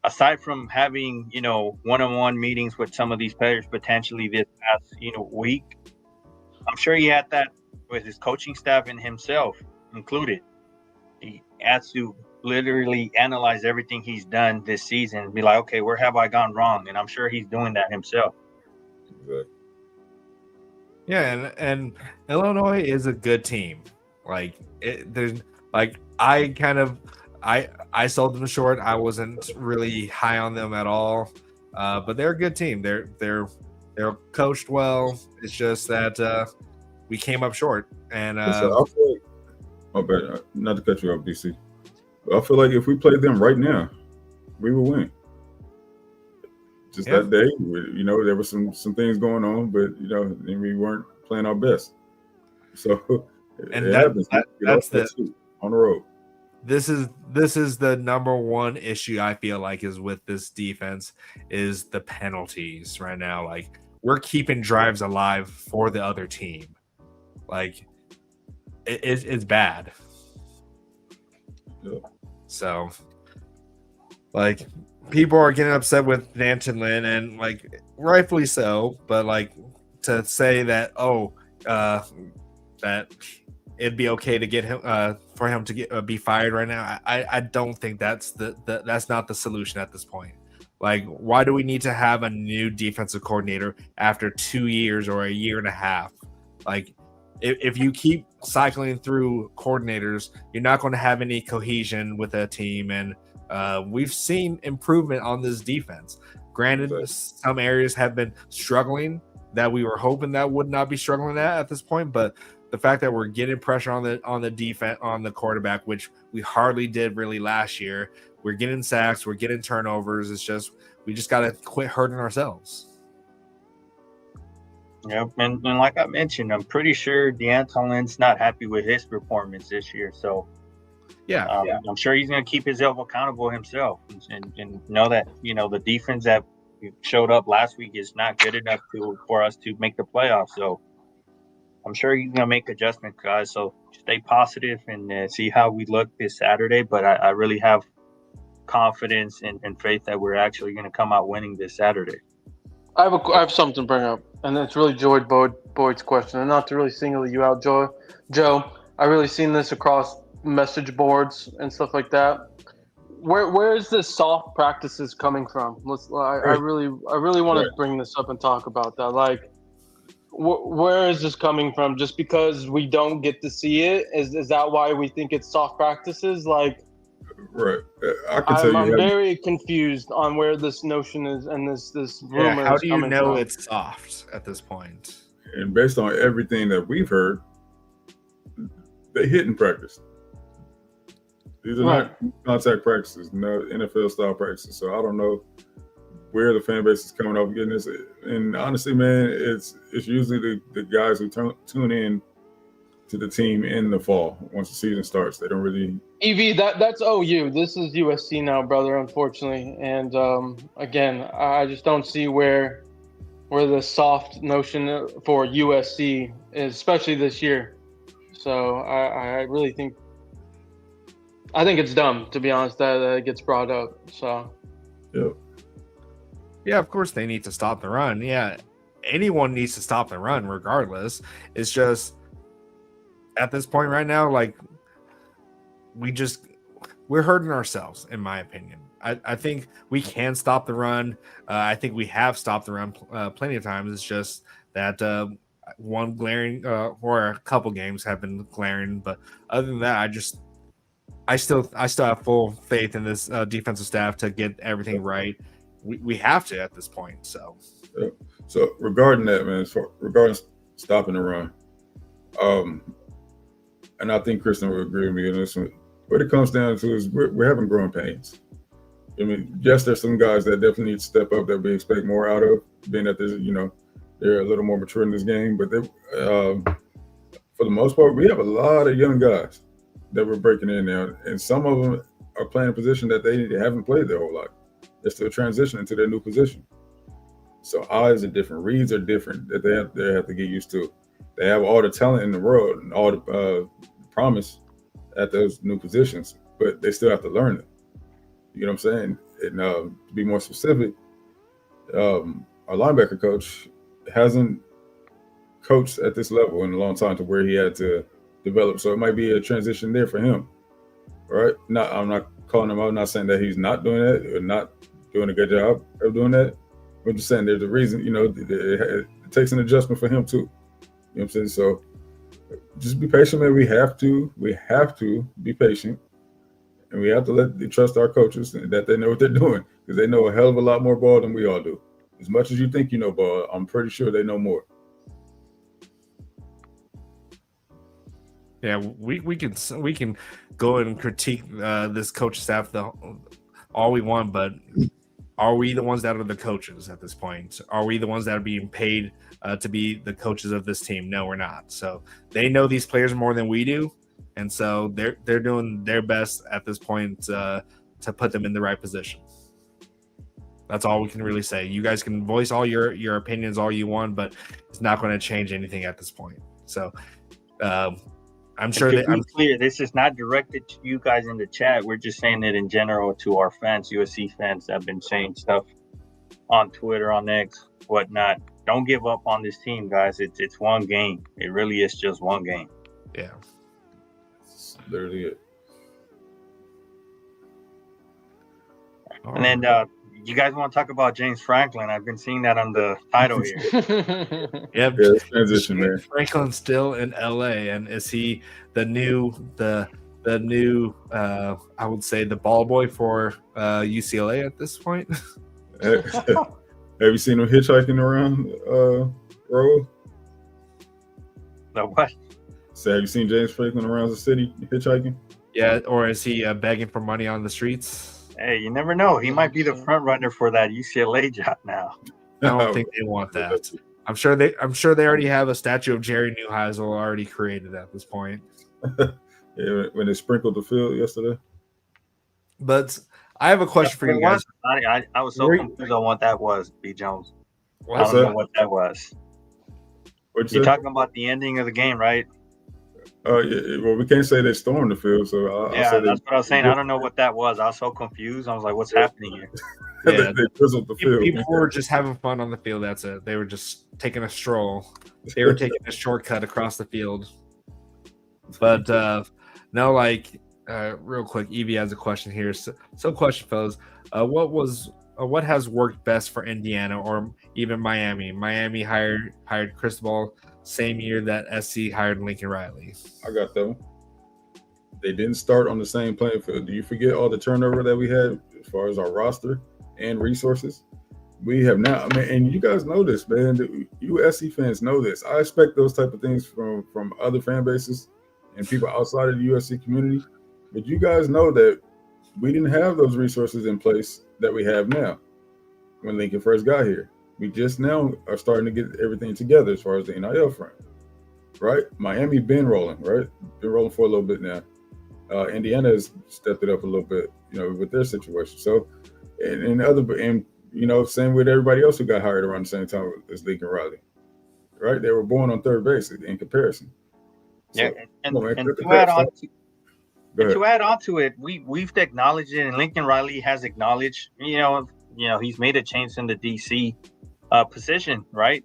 aside from having, one-on-one meetings with some of these players potentially this past, week, I'm sure he had that with his coaching staff and himself included. He has to literally analyze everything he's done this season and be like, okay, where have I gone wrong? And I'm sure he's doing that himself. Exactly. Yeah, and Illinois is a good team. Like I sold them short. I wasn't really high on them at all, but they're a good team. They're coached well. It's just that we came up short. And I feel like, my bad, not to cut you off, BC. But I feel like if we played them right now, we would win. Just that day, there were some things going on, but we weren't playing our best. So and that's on the road. This is the number one issue I feel like is with this defense is the penalties right now. Like we're keeping drives alive for the other team. Like it's bad. Yeah. So like people are getting upset with DeAnton Lynn and like rightfully so, but like to say that that it'd be okay to get him for him to be fired right now. I don't think that's that's not the solution at this point. Like, why do we need to have a new defensive coordinator after 2 years or a year and a half? Like, if you keep cycling through coordinators, you're not going to have any cohesion with a team. And we've seen improvement on this defense. Granted, some areas have been struggling that we were hoping that would not be struggling at this point, but the fact that we're getting pressure on the defense, on the quarterback, which we hardly did really last year, we're getting sacks, we're getting turnovers. It's just we just got to quit hurting ourselves. Yep, and like I mentioned, I'm pretty sure D'Antolin's not happy with his performance this year. So yeah, I'm sure he's going to keep himself accountable himself and know that, you know, the defense that showed up last week is not good enough for us to make the playoffs. So I'm sure he's going to make adjustments, guys. So stay positive and see how we look this Saturday. But I really have confidence and faith that we're actually going to come out winning this Saturday. I have something to bring up, and it's really Boyd's question. And not to really single you out, Joe, I really seen this across message boards and stuff like that. Where is this soft practices coming from? I really want to bring this up and talk about that. Like, where is this coming from? Just because we don't get to see it, is that why we think it's soft practices? Like, right. I'm very confused on where this notion is and this rumor. How do you know from. it's soft at this point? And based on everything that we've heard, they hit in practice. These are not contact practices, no NFL style practices. So I don't know where the fan base is coming up getting this. And honestly, man, it's usually the guys who tune in to the team in the fall once the season starts. They don't really. EV, that's OU. This is USC now, brother. Unfortunately, and again, I just don't see where the soft notion for USC is, especially this year. So I really think. I think it's dumb, to be honest, that it gets brought up. So, yeah, of course they need to stop the run. Yeah, anyone needs to stop the run, regardless. It's just at this point right now, like we're hurting ourselves, in my opinion. I think we can stop the run. I think we have stopped the run plenty of times. It's just that one glaring or a couple games have been glaring, but other than that, I still have full faith in this defensive staff to get everything right. We have to at this point. So regarding that, man, regarding stopping the run, and I think Kristen would agree with me on this one. What it comes down to is we're having growing pains. I mean, yes, there's some guys that definitely need to step up that we expect more out of, being that there's, they're a little more mature in this game. But for the most part, we have a lot of young guys that we're breaking in now, and some of them are playing a position that they haven't played their whole life. They're still transitioning to their new position. So eyes are different, reads are different that they have to get used to. They have all the talent in the world and all the promise at those new positions, but they still have to learn it. You know what I'm saying? And to be more specific, our linebacker coach hasn't coached at this level in a long time to where he had to develop. So it might be a transition there for him, right? I'm not calling him out. I'm not saying that he's not doing that or not doing a good job of doing that. I'm just saying there's a reason, it takes an adjustment for him too. You know what I'm saying? So just be patient, man. We have to be patient, and we have to trust our coaches that they know what they're doing, because they know a hell of a lot more ball than we all do. As much as you think you know ball, I'm pretty sure they know more. Yeah, we can go and critique this coach staff all we want, but are we the ones that are the coaches at this point? Are we the ones that are being paid to be the coaches of this team? No, we're not. So they know these players more than we do, and so they're doing their best at this point to put them in the right position. That's all we can really say. You guys can voice all your opinions all you want, but it's not going to change anything at this point. So. I'm sure that I'm clear. This is not directed to you guys in the chat. We're just saying it in general to our fans, USC fans that have been saying stuff on Twitter, on X, whatnot. Don't give up on this team, guys. It's one game. It really is just one game. Yeah. That's literally it. And then you guys want to talk about James Franklin? I've been seeing that on the title here. Yep. Yeah, it's transition, man. Franklin's still in LA, and is he the new I would say the ball boy for UCLA at this point? Have you seen him hitchhiking around road? The what? So have you seen James Franklin around the city hitchhiking? Yeah, or is he begging for money on the streets? Hey, you never know. He might be the front runner for that UCLA job now. I don't think they want that. I'm sure they already have a statue of Jerry Neuheisel already created at this point. Yeah, when they sprinkled the field yesterday. But I have a question for you guys. I was so confused on what that was, B. Jones. What's I don't know what that was. What'd you You're say? talking about the ending of the game, right? Yeah, well, we can't say they stormed the field, so I'll Yeah, say that's what I was saying. I don't know what that was. I was so confused. I was like, what's happening here? Yeah, they drizzled the field. people were just having fun on the field. That's it. They were just taking a stroll. They were taking a shortcut across the field. But no, like real quick, Evie has a question here. So question, fellas. What has worked best for Indiana or even Miami? Miami hired Cristobal same year that SC hired Lincoln Riley. I got that one. They didn't start on the same playing field. Do you forget all the turnover that we had as far as our roster and resources? We have now, I mean, and you guys know this, man. You SC fans know this. I expect those type of things from other fan bases and people outside of the USC community. But you guys know that we didn't have those resources in place that we have now when Lincoln first got here. We just now are starting to get everything together as far as the NIL front, right? Miami been rolling, right? Been rolling for a little bit now. Indiana has stepped it up a little bit, with their situation. So, and same with everybody else who got hired around the same time as Lincoln Riley, right? They were born on third base in comparison. So, Yeah, and to add on to it, we've acknowledged it, and Lincoln Riley has acknowledged, he's made a change in the DC position, right?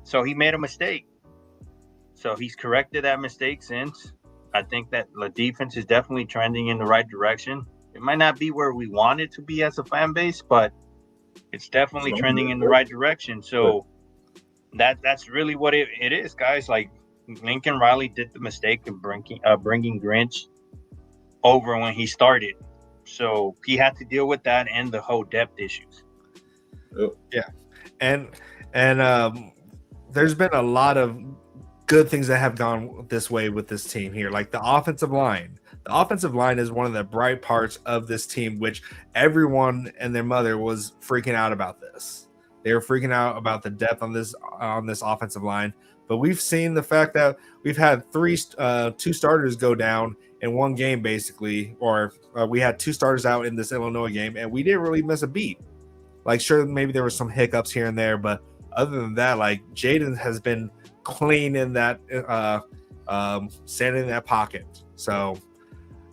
So he made a mistake. So he's corrected that mistake since. I think that the defense is definitely trending in the right direction. It might not be where we want it to be as a fan base, but it's definitely trending in the right direction. So that's really what it is, guys. Like Lincoln Riley did the mistake of bringing Grinch over when he started. So he had to deal with that and the whole depth issues. Yeah. And there's been a lot of good things that have gone this way with this team here, like the offensive line. The offensive line is one of the bright parts of this team, which everyone and their mother was freaking out about this. They were freaking out about the depth on this offensive line. But we've seen the fact that we've had two starters go down in one game, basically, or we had two starters out in this Illinois game, and we didn't really miss a beat. Like, sure, maybe there were some hiccups here and there, but other than that, like Jadyn has been clean in that, standing in that pocket. So,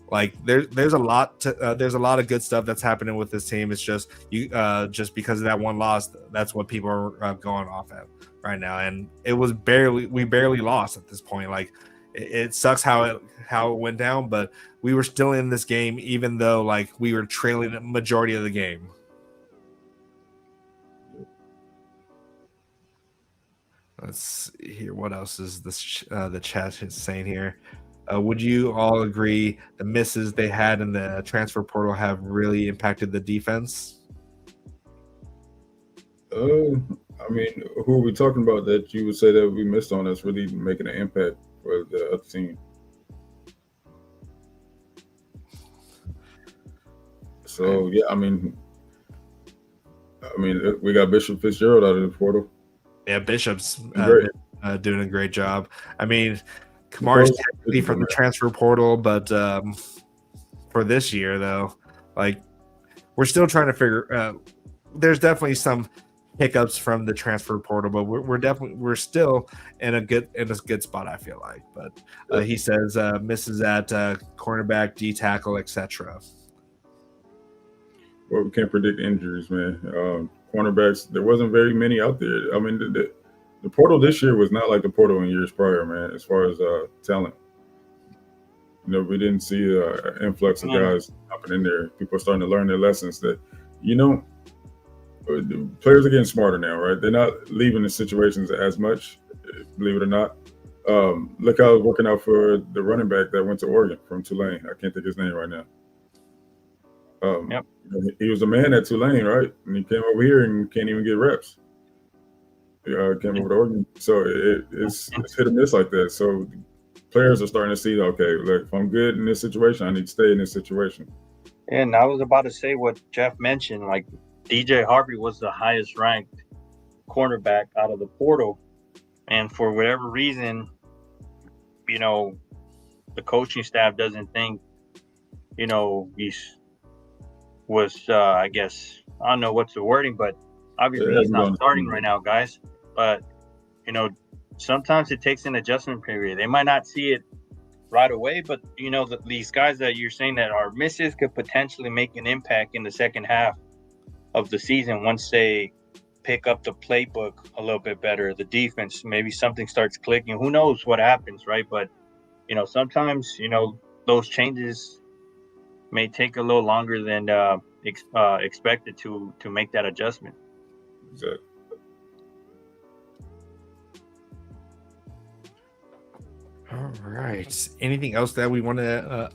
like, there's a lot of good stuff that's happening with this team. It's just just because of that one loss, that's what people are going off at right now. And it was we barely lost at this point. Like, it sucks how it went down, but we were still in this game, even though like we were trailing the majority of the game. Let's see here. What else is this? The chat is saying here. Would you all agree the misses they had in the transfer portal have really impacted the defense? I mean, who are we talking about that you would say that we missed on that's really making an impact for the other team? So yeah, I mean, we got Bishop Fitzgerald out of the portal. Yeah, Bishop's doing a great job. I mean, Kamar's technically from the transfer portal, but for this year though, like we're still trying to figure. There's definitely some hiccups from the transfer portal, but we're still in a good spot, I feel like. But he says misses at cornerback, D tackle, etc. Well, we can't predict injuries, man. Cornerbacks, there wasn't very many out there. I mean, the portal this year was not like the portal in years prior, man, as far as talent. We didn't see an influx of guys hopping in there. People are starting to learn their lessons that, the players are getting smarter now, right? They're not leaving the situations as much, believe it or not. Look how it's working out for the running back that went to Oregon from Tulane. I can't think of his name right now. Yep. He was a man at Tulane, right? And he came over here and can't even get reps. Came over to Oregon. So it's hit or miss like that. So players are starting to see, okay, look, if I'm good in this situation, I need to stay in this situation. And I was about to say what Jeff mentioned. Like DJ Harvey was the highest ranked cornerback out of the portal, and for whatever reason, the coaching staff doesn't think, I guess, I don't know what's the wording, but obviously he's not starting right now, guys. But sometimes it takes an adjustment period. They might not see it right away, but these guys that you're saying that are misses could potentially make an impact in the second half of the season once they pick up the playbook a little bit better. The defense, maybe something starts clicking. Who knows what happens, right? But sometimes those changes may take a little longer than expected to make that adjustment. Exactly. All right. Anything else that we want to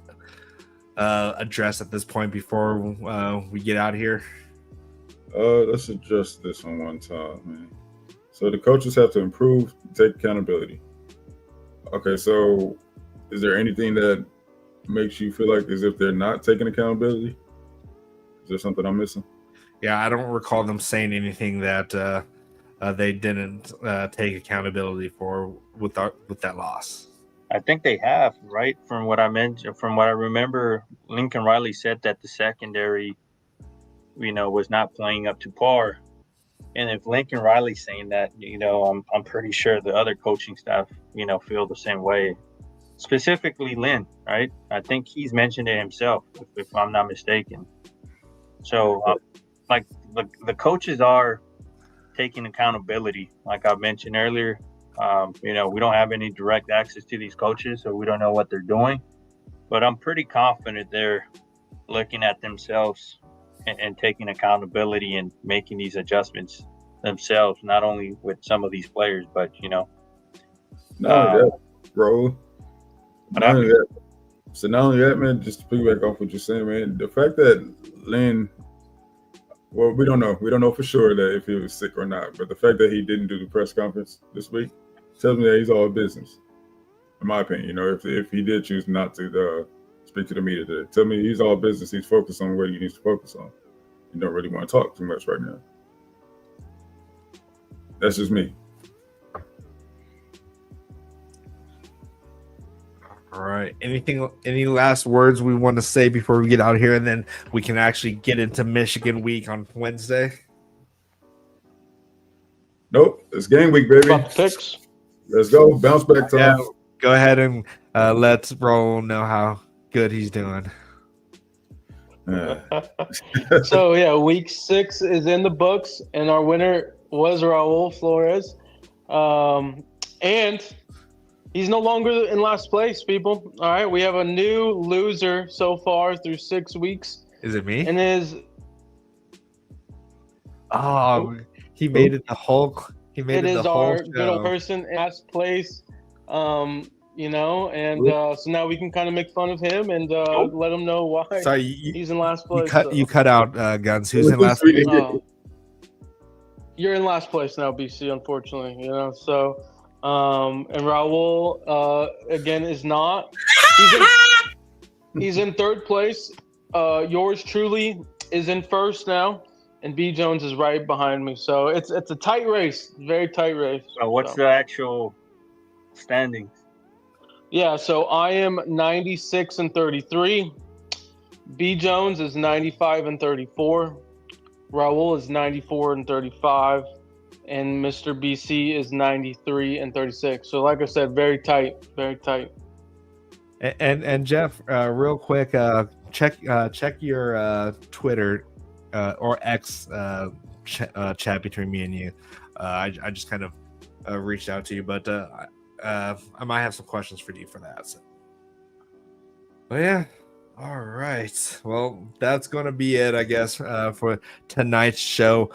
address at this point before we get out of here? Let's address this on one time, man. So the coaches have to improve, take accountability. Okay, so is there anything that makes you feel like as if they're not taking accountability? Is there something I'm missing? Yeah, I don't recall them saying anything that they didn't take accountability for with that loss. I think they have, right? From what I remember, Lincoln Riley said that the secondary, was not playing up to par. And if Lincoln Riley's saying that, I'm pretty sure the other coaching staff, feel the same way. Specifically Lynn, right? I think he's mentioned it himself, if I'm not mistaken. So, like the coaches are taking accountability. Like I mentioned earlier, we don't have any direct access to these coaches, so we don't know what they're doing. But I'm pretty confident they're looking at themselves and taking accountability and making these adjustments themselves, not only with some of these players, but Not only that, bro. Not only that. So not only that, man, just to piggyback off what you're saying, man, the fact that Lynn, well, we don't know for sure that if he was sick or not, but the fact that he didn't do the press conference this week tells me that he's all business, in my opinion. If he did choose not to speak to the media today, tell me he's all business. He's focused on what he needs to focus on. He don't really want to talk too much right now. That's just me. All right. Any last words we want to say before we get out of here, and then we can actually get into Michigan week on Wednesday? Nope. It's game week, baby. Picks. Let's go. Bounce back time. Yeah, go ahead and let Raul know how good he's doing. So yeah, week 6 is in the books, and our winner was Raul Flores, and he's no longer in last place, people. All right, we have a new loser so far through 6 weeks. Is it me? And he made it the whole. He made it is the whole our show. good old person in last place. So now we can kind of make fun of him and let him know why he's in last place. You cut out Guns. Who's in last place? You're in last place now, BC, unfortunately. So and Raul again is not. He's in third place. Yours truly is in first now, and B Jones is right behind me. So it's a tight race, very tight race. So what's the actual standings? Yeah, so I am 96 and 33. B Jones is 95 and 34. Raul is 94 and 35. And Mr. BC is 93 and 36. So like I said, very tight, very tight. And Jeff, real quick, check your Twitter or X chat between me and you. I just kind of reached out to you, but I might have some questions for you for that. So. But yeah, All right. Well, that's going to be it, I guess, for tonight's show.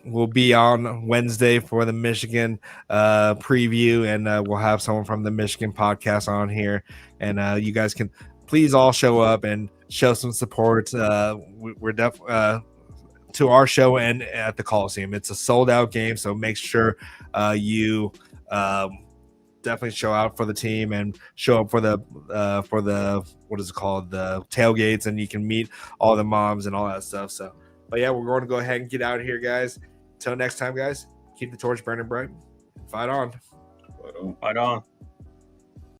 We'll be on Wednesday for the Michigan preview, and we'll have someone from the Michigan podcast on here. And you guys can please all show up and show some support. We're definitely to our show and at the Coliseum. It's a sold out game, so make sure you definitely show out for the team and show up for the what is it called, the tailgates, and you can meet all the moms and all that stuff. So, but yeah, we're going to go ahead and get out of here, guys. Until next time, guys, keep the torch burning bright. Fight on. But, Right on.